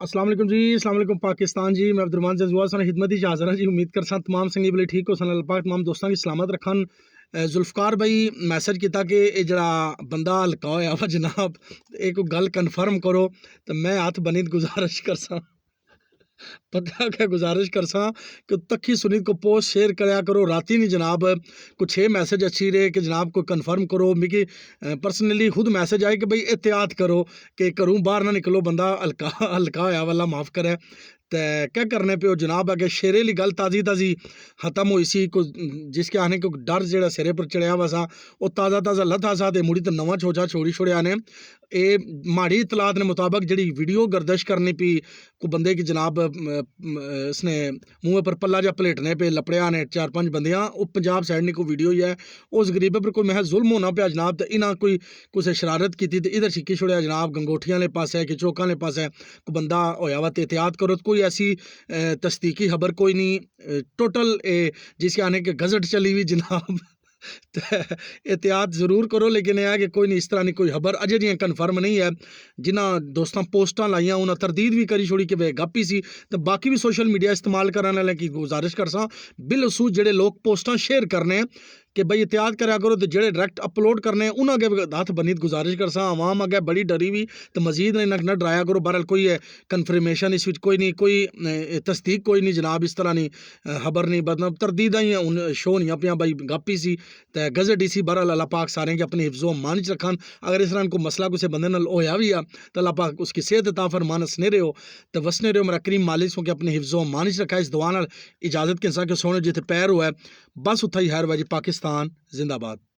अस्सलाम वालेकुम जी, अस्सलाम वालेकुम पाकिस्तान जी। मैं अब्दुर्रहमान जज़्वा सन खिदमत ही हाज़िर जी। उम्मीद कर सा तमाम संगी बड़े ठीक हो सन। अल्लाह पाक तमाम दोस्तों की सलामत रखन। जुल्फ़कार भाई मैसेज किया कि ये जड़ा बंदा हल्का होया वा जनाब, एक गल कन्फर्म करो। तो मैं हथ बनी गुजारिश करसा, पता क्या गुजारिश करसा कि तक्की सुनीत को पोस्ट शेयर कराया करो। राती नहीं जनाब कुछ 6 मैसेज अच्छी रहे कि जनाब को कन्फर्म करो। मिगी पर्सनली खुद मैसेज आए कि भाई एहतियात करो कि घरों बाहर ना निकलो, बंदा हल्का हल्का होया वाला माफ़ करे। तो क्या करने पे जनाब अगे शेरे ली गल ताज़ी ताज़ी खत्म हुई सी को, जिसके आने को डर जो सिरे पर चढ़िया वा सा वो ताज़ा ताज़ा लथा सा। तो मुड़ी तो नवा छोचा छोड़ी छोड़िया ने। ये माड़ी इतलात ने मुताबिक जी वीडियो गर्दिश करनी पी को बंदे की जनाब इसने मुँह पर पल्ला जा पलेटने पे लपड़िया ने 4-5 बंदियां वो पंजाब साइड ने कोई वीडियो ही है। उस गरीबे पर कोई मैं जुल्म होना पाया जनाब। तो इन्हें कोई कुछ शरारत की थी तो इधर छिक्की छोड़िया जनाब गंगोठियां वाले पास है कि चौका वाले पास है को बंदा होया वा। तो एहतियात करो। तो कोई ऐसी तस्दीकी खबर कोई नहीं, टोटल जिसके आने के गजट चली हुई जनाब। ते एहतियात जरूर करो, लेकिन यह है कि कोई नहीं इस तरह की कोई खबर अजे जी कन्फर्म नहीं है। जिन्हें दोस्तों पोस्टां लाइया उन्हें तरदीद भी करी छोड़ी कि वे गप ही सी। तो बाकी भी सोशल मीडिया इस्तेमाल करने वाले की गुजारिश करसा बिलखसूस जेडे लोग पोस्टां शेयर करने कि भाई एहतियात करा करो। तो जेडे डायरेक्ट अपलोड करने उन्हें अगे हथ बनी गुजारिश करसा। आवाम अगे बड़ी डरी हुई तो मजीद न डराया करो। बहरहाल कोई है कन्फर्मेशन इस कोई नहीं, कोई तस्दीक कोई नहीं जनाब। इस तरह नहीं खबर नहीं, मतलब तरदीदा ही हूँ शो नहीं पिया भाई गप ही सी। तो गजट ही सी। बहरहाल अल्लाह पाक सारे के अपने हिफ्ज़ो अमान च रखन। अगर इस तरह को मसला किसी बंदे नाल होया भी आ तो अल्लाह पाक उसकी सेहत अता फरमान। हसने रहो तो वसने रहो। मेरा करीम मालिक सो के अपने हिफ्ज़ो अमान च रखा। इस दुआ नाल इजाज़त के इंसान के सोने जिथे पैर हुआ है बस उत्था ही हैर बाजी। पाकिस्तान जिंदाबाद।